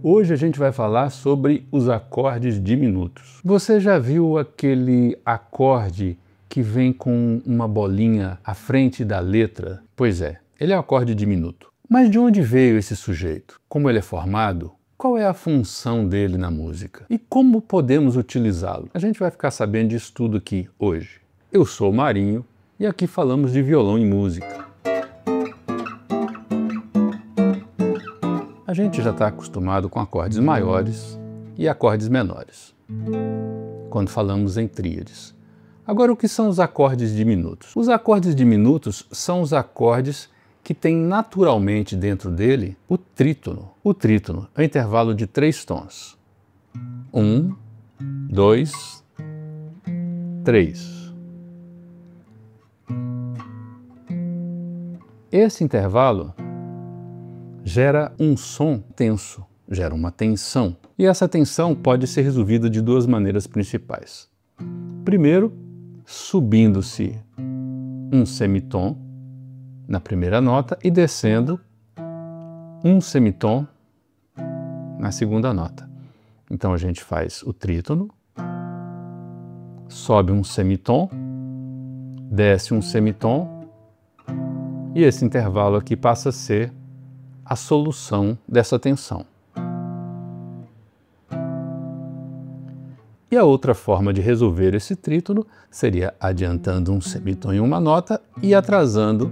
Hoje a gente vai falar sobre os acordes diminutos. Você já viu aquele acorde que vem com uma bolinha à frente da letra? Pois é, ele é um acorde diminuto. Mas de onde veio esse sujeito? Como ele é formado? Qual é a função dele na música? E como podemos utilizá-lo? A gente vai ficar sabendo disso tudo aqui hoje. Eu sou o Marinho e aqui falamos de violão e música. A gente já está acostumado com acordes maiores e acordes menores, quando falamos em tríades. Agora, o que são os acordes diminutos? Os acordes diminutos são os acordes que têm naturalmente dentro dele o trítono. O trítono é o intervalo de 3 tons. 1, 2, 3. Esse intervalo gera um som tenso, gera uma tensão. E essa tensão pode ser resolvida de duas maneiras principais. Primeiro, subindo-se um semitom na primeira nota e descendo um semitom na segunda nota. Então a gente faz o trítono, sobe um semitom, desce um semitom e esse intervalo aqui passa a ser a solução dessa tensão. E a outra forma de resolver esse trítono seria adiantando um semitom em uma nota e atrasando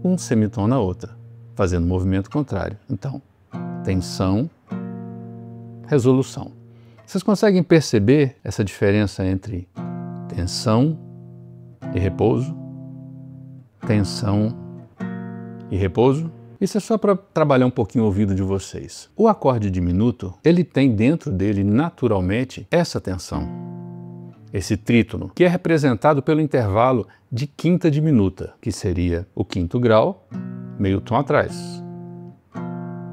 um semitom na outra, fazendo o movimento contrário. Então, tensão, resolução. Vocês conseguem perceber essa diferença entre tensão e repouso? Tensão e repouso? Isso é só para trabalhar um pouquinho o ouvido de vocês. O acorde diminuto, ele tem dentro dele naturalmente essa tensão, esse trítono, que é representado pelo intervalo de quinta diminuta, que seria o quinto grau, meio tom atrás.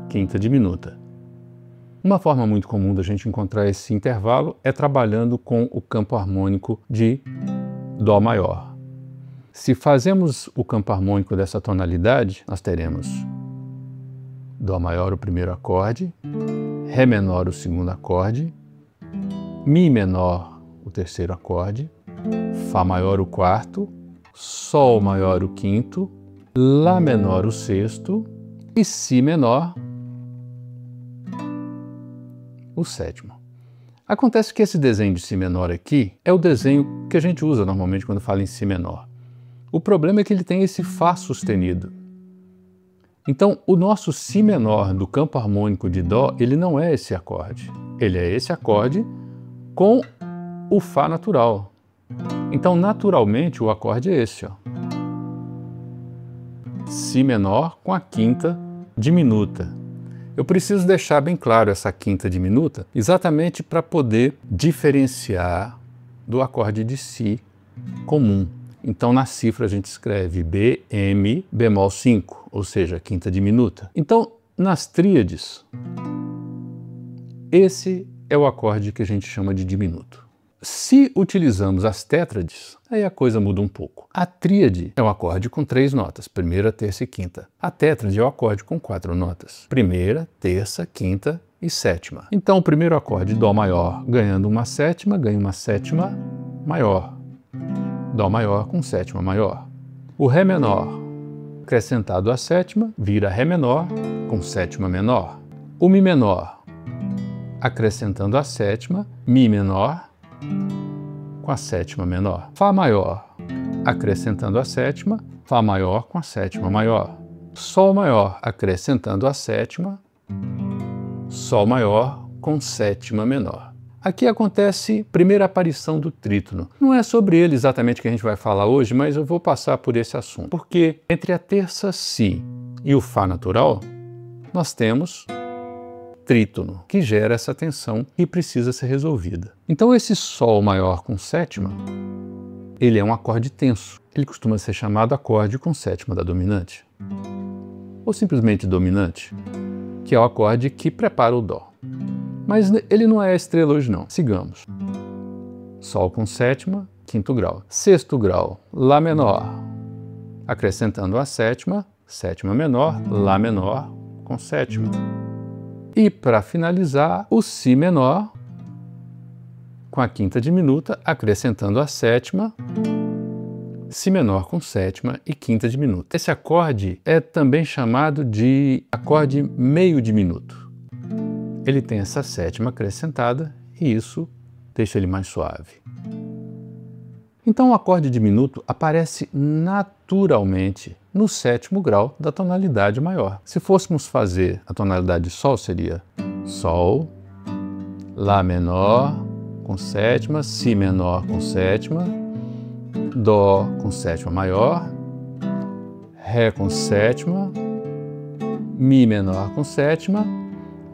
Quinta diminuta. Uma forma muito comum da gente encontrar esse intervalo é trabalhando com o campo harmônico de Dó maior. Se fazemos o campo harmônico dessa tonalidade, nós teremos Dó maior o primeiro acorde, Ré menor o segundo acorde, Mi menor o terceiro acorde, Fá maior o quarto, Sol maior o quinto, Lá menor o sexto e Si menor o sétimo. Acontece que esse desenho de Si menor aqui é o desenho que a gente usa normalmente quando fala em Si menor. O problema é que ele tem esse Fá sustenido. Então, o nosso Si menor do campo harmônico de Dó, ele não é esse acorde. Ele é esse acorde com o Fá natural. Então, naturalmente, o acorde é esse, ó. Si menor com a quinta diminuta. Eu preciso deixar bem claro essa quinta diminuta, exatamente para poder diferenciar do acorde de Si comum. Então, na cifra a gente escreve B, M, bemol 5, ou seja, quinta diminuta. Então, nas tríades, esse é o acorde que a gente chama de diminuto. Se utilizamos as tétrades, aí a coisa muda um pouco. A tríade é um acorde com 3 notas, primeira, terça e quinta. A tétrade é o acorde com 4 notas, primeira, terça, quinta e sétima. Então, o primeiro acorde, Dó maior, ganhando uma sétima, ganha uma sétima maior. Dó maior com sétima maior. O Ré menor, acrescentado à sétima, vira Ré menor com sétima menor. O Mi menor, acrescentando à sétima, Mi menor com a sétima menor. Fá maior, acrescentando à sétima, Fá maior com a sétima maior. Sol maior, acrescentando à sétima, Sol maior com sétima menor. Aqui acontece a primeira aparição do trítono. Não é sobre ele exatamente que a gente vai falar hoje, mas eu vou passar por esse assunto. Porque entre a terça Si e o Fá natural, nós temos trítono, que gera essa tensão que precisa ser resolvida. Então esse Sol maior com sétima, ele é um acorde tenso. Ele costuma ser chamado acorde com sétima da dominante. Ou simplesmente dominante, que é o acorde que prepara o Dó. Mas ele não é a estrela hoje não. Sigamos. Sol com sétima, quinto grau. Sexto grau, Lá menor. Acrescentando a sétima, sétima menor, Lá menor com sétima. E para finalizar, o Si menor com a quinta diminuta, acrescentando a sétima, Si menor com sétima e quinta diminuta. Esse acorde é também chamado de acorde meio diminuto. Ele tem essa sétima acrescentada e isso deixa ele mais suave. Então o acorde diminuto aparece naturalmente no sétimo grau da tonalidade maior. Se fôssemos fazer a tonalidade de Sol, seria Sol, Lá menor com sétima, Si menor com sétima, Dó com sétima maior, Ré com sétima, Mi menor com sétima,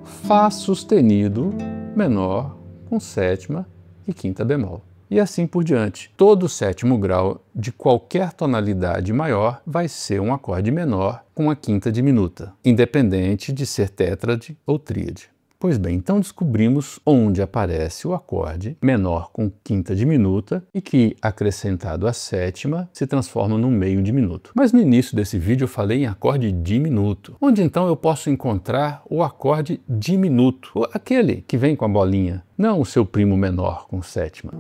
Fá sustenido menor com sétima e quinta bemol. E assim por diante. Todo sétimo grau de qualquer tonalidade maior vai ser um acorde menor com a quinta diminuta, independente de ser tétrade ou tríade. Pois bem, então descobrimos onde aparece o acorde menor com quinta diminuta e que, acrescentado a sétima, se transforma num meio diminuto. Mas no início desse vídeo eu falei em acorde diminuto, onde então eu posso encontrar o acorde diminuto, aquele que vem com a bolinha, não o seu primo menor com sétima.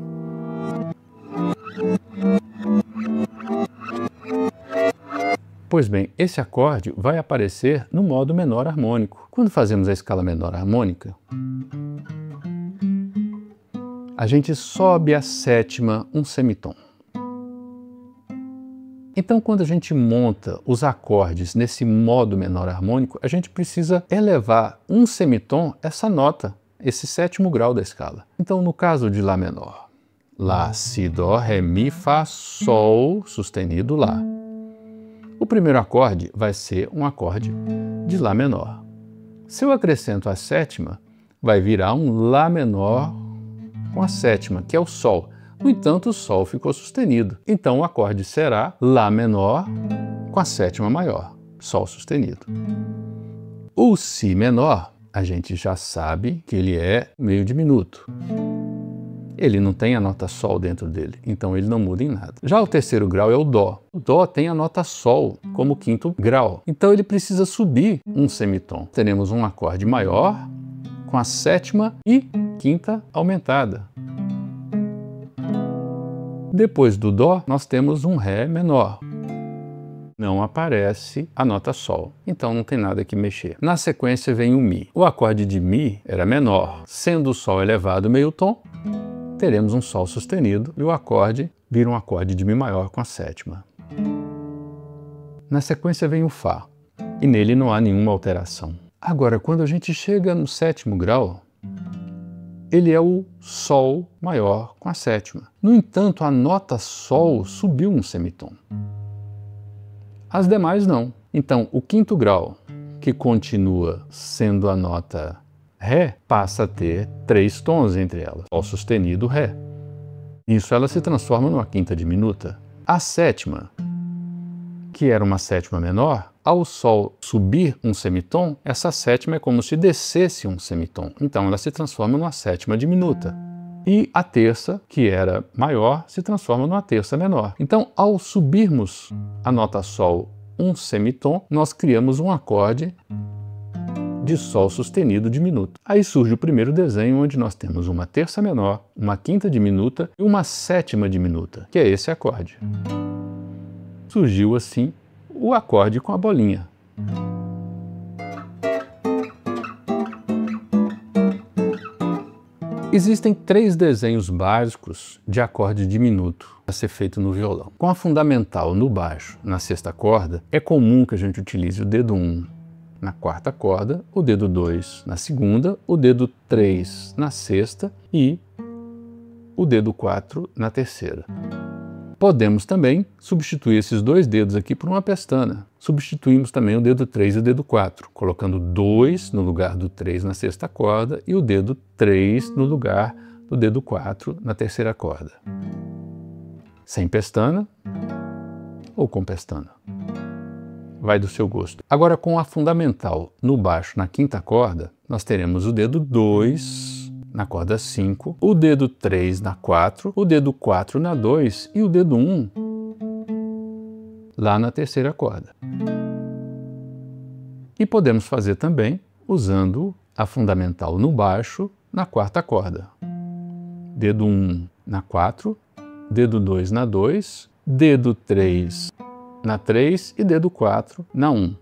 Pois bem, esse acorde vai aparecer no modo menor harmônico. Quando fazemos a escala menor harmônica, a gente sobe a sétima um semitom. Então, quando a gente monta os acordes nesse modo menor harmônico, a gente precisa elevar um semitom essa nota, esse sétimo grau da escala. Então, no caso de Lá menor, Lá, Si, Dó, Ré, Mi, Fá, Sol sustenido, Lá. O primeiro acorde vai ser um acorde de Lá menor. Se eu acrescento a sétima, vai virar um Lá menor com a sétima, que é o Sol. No entanto, o Sol ficou sustenido. Então o acorde será Lá menor com a sétima maior, Sol sustenido. O Si menor, a gente já sabe que ele é meio diminuto. Ele não tem a nota Sol dentro dele, então ele não muda em nada. Já o terceiro grau é o Dó. O Dó tem a nota Sol como quinto grau, então ele precisa subir um semitom. Teremos um acorde maior com a sétima e quinta aumentada. Depois do Dó, nós temos um Ré menor. Não aparece a nota Sol, então não tem nada que mexer. Na sequência vem o Mi. O acorde de Mi era menor. Sendo o Sol elevado meio tom, teremos um Sol sustenido e o acorde vira um acorde de Mi maior com a sétima. Na sequência vem o Fá, e nele não há nenhuma alteração. Agora, quando a gente chega no sétimo grau, ele é o Sol maior com a sétima. No entanto, a nota Sol subiu um semitom. As demais não. Então, o quinto grau, que continua sendo a nota Ré, passa a ter 3 tons entre elas, Sol sustenido, Ré. Isso ela se transforma numa quinta diminuta. A sétima, que era uma sétima menor, ao Sol subir um semitom, essa sétima é como se descesse um semitom. Então ela se transforma numa sétima diminuta. E a terça, que era maior, se transforma numa terça menor. Então, ao subirmos a nota Sol um semitom, nós criamos um acorde de Sol sustenido diminuto. Aí surge o primeiro desenho, onde nós temos uma terça menor, uma quinta diminuta e uma sétima diminuta, que é esse acorde. Surgiu assim o acorde com a bolinha. Existem 3 desenhos básicos de acorde diminuto a ser feito no violão. Com a fundamental no baixo, na sexta corda, é comum que a gente utilize o dedo 1 na quarta corda, o dedo 2 na segunda, o dedo 3 na sexta e o dedo 4 na terceira. Podemos também substituir esses 2 dedos aqui por uma pestana. Substituímos também o dedo 3 e o dedo 4, colocando 2 no lugar do 3 na sexta corda e o dedo 3 no lugar do dedo 4 na terceira corda. Sem pestana ou com pestana. Vai do seu gosto. Agora, com a fundamental no baixo na quinta corda, nós teremos o dedo 2 na corda 5, o dedo 3 na 4, o dedo 4 na 2 e o dedo 1 lá na terceira corda. E podemos fazer também usando a fundamental no baixo na quarta corda. Dedo 1 na 4, dedo 2 na 2, dedo 3 na 3 e dedo 4 na 1.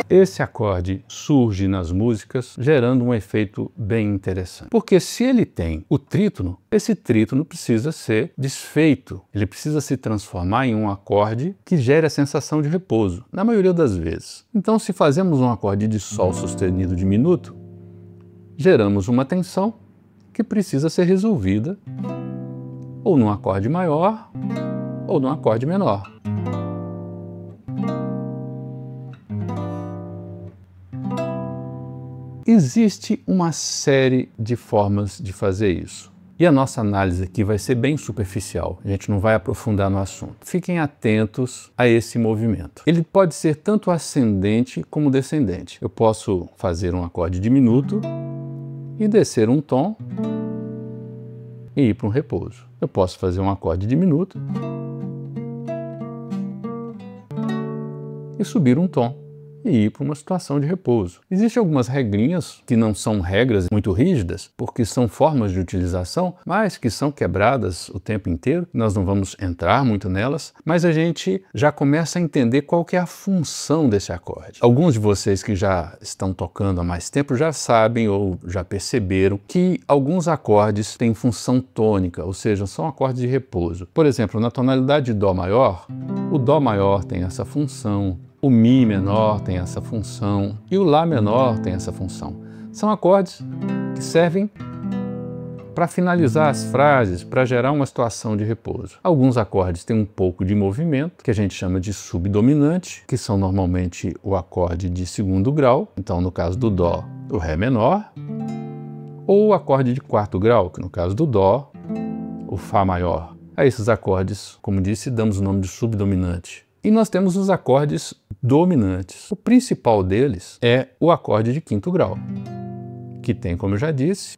Esse acorde surge nas músicas gerando um efeito bem interessante. Porque se ele tem o trítono, esse trítono precisa ser desfeito. Ele precisa se transformar em um acorde que gere a sensação de repouso, na maioria das vezes. Então, se fazemos um acorde de Sol sustenido diminuto, geramos uma tensão que precisa ser resolvida ou num acorde maior ou num acorde menor. Existe uma série de formas de fazer isso. E a nossa análise aqui vai ser bem superficial, a gente não vai aprofundar no assunto. Fiquem atentos a esse movimento. Ele pode ser tanto ascendente como descendente. Eu posso fazer um acorde diminuto e descer um tom e ir para um repouso. Eu posso fazer um acorde diminuto e subir um tom e ir para uma situação de repouso. Existem algumas regrinhas que não são regras muito rígidas, porque são formas de utilização, mas que são quebradas o tempo inteiro. Nós não vamos entrar muito nelas, mas a gente já começa a entender qual que é a função desse acorde. Alguns de vocês que já estão tocando há mais tempo já sabem ou já perceberam que alguns acordes têm função tônica, ou seja, são acordes de repouso. Por exemplo, na tonalidade de Dó maior, o Dó maior tem essa função, o Mi menor tem essa função e o Lá menor tem essa função. São acordes que servem para finalizar as frases, para gerar uma situação de repouso. Alguns acordes têm um pouco de movimento, que a gente chama de subdominante, que são normalmente o acorde de segundo grau, então no caso do Dó, o Ré menor, ou o acorde de quarto grau, que no caso do Dó, o Fá maior. A esses acordes, como disse, damos o nome de subdominante. E nós temos os acordes dominantes. O principal deles é o acorde de quinto grau, que tem, como eu já disse,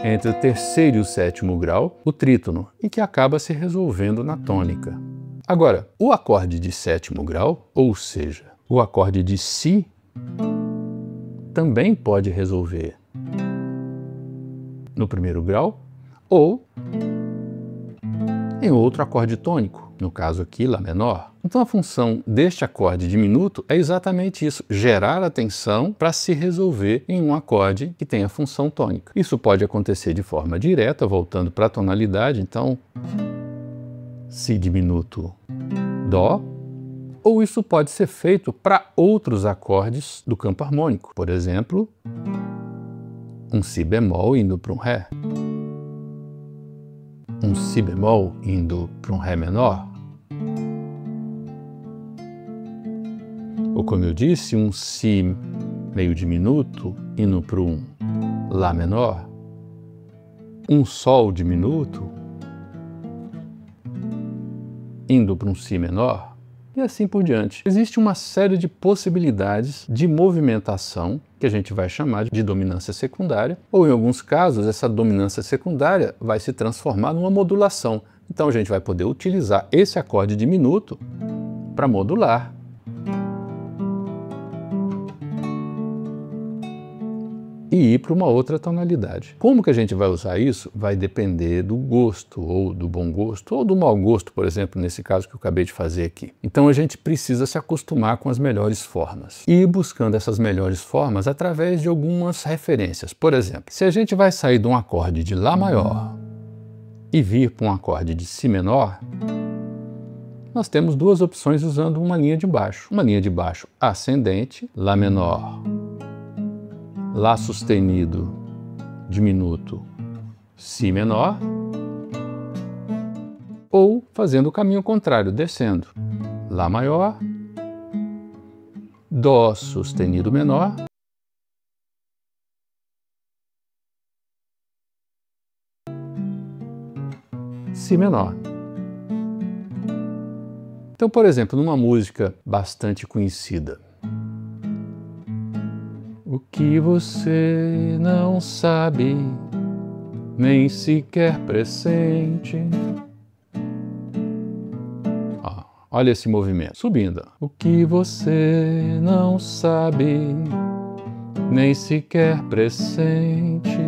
entre o terceiro e o sétimo grau, o trítono, e que acaba se resolvendo na tônica. Agora, o acorde de sétimo grau, ou seja, o acorde de Si, também pode resolver no primeiro grau ou em outro acorde tônico, no caso aqui, Lá menor. Então a função deste acorde diminuto é exatamente isso, gerar a tensão para se resolver em um acorde que tem a função tônica. Isso pode acontecer de forma direta, voltando para a tonalidade, então Si diminuto, Dó, ou isso pode ser feito para outros acordes do campo harmônico, por exemplo, um Si bemol indo para um Ré, um Si bemol indo para um Ré menor, ou como eu disse, um Si meio diminuto indo para um Lá menor, um Sol diminuto indo para um Si menor, e assim por diante. Existe uma série de possibilidades de movimentação que a gente vai chamar de dominância secundária, ou em alguns casos essa dominância secundária vai se transformar numa modulação. Então a gente vai poder utilizar esse acorde diminuto para modular. E ir para uma outra tonalidade. Como que a gente vai usar isso? Vai depender do gosto, ou do bom gosto, ou do mau gosto, por exemplo, nesse caso que eu acabei de fazer aqui. Então a gente precisa se acostumar com as melhores formas. E ir buscando essas melhores formas através de algumas referências. Por exemplo, se a gente vai sair de um acorde de Lá maior e vir para um acorde de Si menor, nós temos duas opções usando uma linha de baixo. Uma linha de baixo ascendente, Lá menor, Lá sustenido, diminuto, Si menor, ou fazendo o caminho contrário, descendo, Lá maior, Dó sustenido menor, Si menor. Então, por exemplo, numa música bastante conhecida, o que você não sabe nem sequer pressente. Olha esse movimento, subindo. O que você não sabe, nem sequer pressente.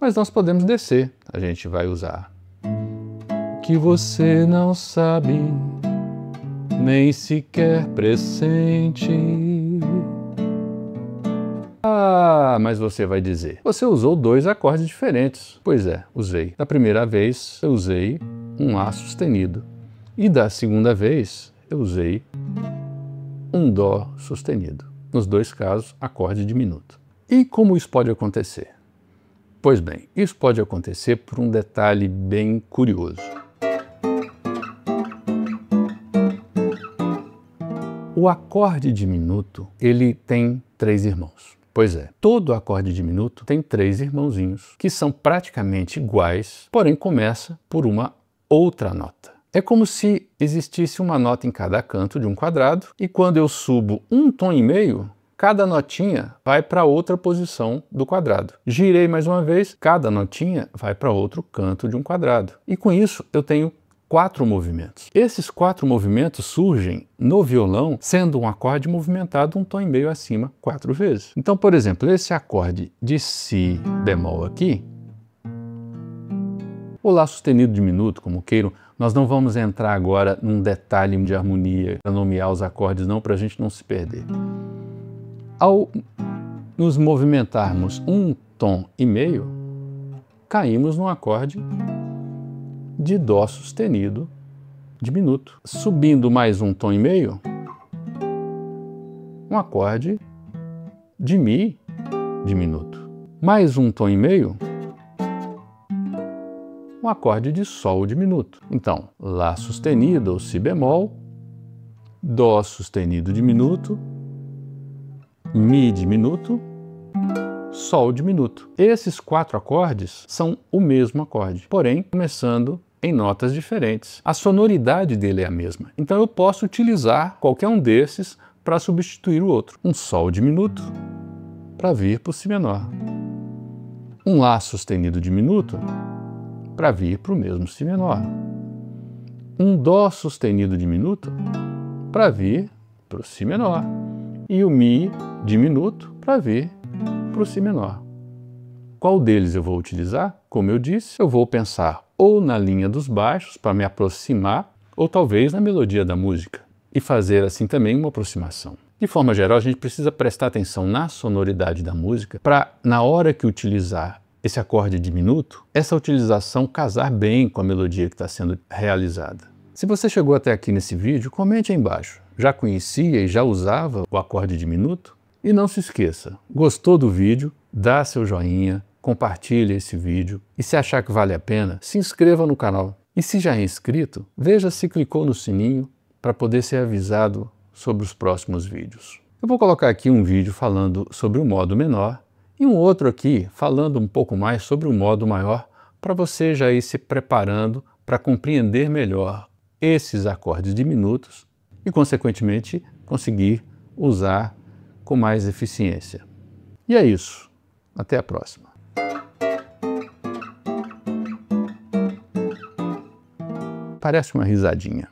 Mas nós podemos descer, a gente vai usar. O que você não sabe, nem sequer pressente. Ah, mas você vai dizer, você usou 2 acordes diferentes. Pois é, usei. Da primeira vez eu usei um Lá sustenido. E da segunda vez eu usei um Dó sustenido. Nos 2 casos, acorde diminuto. E como isso pode acontecer? Pois bem, isso pode acontecer por um detalhe bem curioso. O acorde diminuto, ele tem 3 irmãos. Pois é, todo acorde diminuto tem 3 irmãozinhos, que são praticamente iguais, porém começa por uma outra nota. É como se existisse uma nota em cada canto de um quadrado, e quando eu subo 1 tom e meio, cada notinha vai para outra posição do quadrado. Girei mais uma vez, cada notinha vai para outro canto de um quadrado. E com isso eu tenho 4 movimentos. Esses 4 movimentos surgem no violão sendo um acorde movimentado 1 tom e meio acima 4 vezes. Então, por exemplo, esse acorde de Si bemol aqui, ou Lá sustenido diminuto, como queiram, nós não vamos entrar agora num detalhe de harmonia para nomear os acordes não, para a gente não se perder. Ao nos movimentarmos 1 tom e meio, caímos num acorde de Dó sustenido diminuto. Subindo mais 1 tom e meio, um acorde de Mi diminuto. Mais 1 tom e meio, um acorde de Sol diminuto. Então, Lá sustenido ou Si bemol, Dó sustenido diminuto, Mi diminuto, Sol diminuto. Esses 4 acordes são o mesmo acorde, porém começando em notas diferentes. A sonoridade dele é a mesma. Então eu posso utilizar qualquer um desses para substituir o outro. Um Sol diminuto para vir para o Si menor. Um Lá sustenido diminuto para vir para o mesmo Si menor. Um Dó sustenido diminuto para vir para o Si menor. E o Mi diminuto para vir para o Si menor. Qual deles eu vou utilizar? Como eu disse, eu vou pensar ou na linha dos baixos para me aproximar, ou talvez na melodia da música, e fazer assim também uma aproximação. De forma geral, a gente precisa prestar atenção na sonoridade da música para, na hora que utilizar esse acorde diminuto, essa utilização casar bem com a melodia que está sendo realizada. Se você chegou até aqui nesse vídeo, comente aí embaixo. Já conhecia e já usava o acorde diminuto? E não se esqueça, gostou do vídeo? Dá seu joinha, compartilhe esse vídeo e se achar que vale a pena, se inscreva no canal. E se já é inscrito, veja se clicou no sininho para poder ser avisado sobre os próximos vídeos. Eu vou colocar aqui um vídeo falando sobre o modo menor e um outro aqui falando um pouco mais sobre o modo maior para você já ir se preparando para compreender melhor esses acordes diminutos e, consequentemente, conseguir usar com mais eficiência. E é isso. Até a próxima. Parece uma risadinha.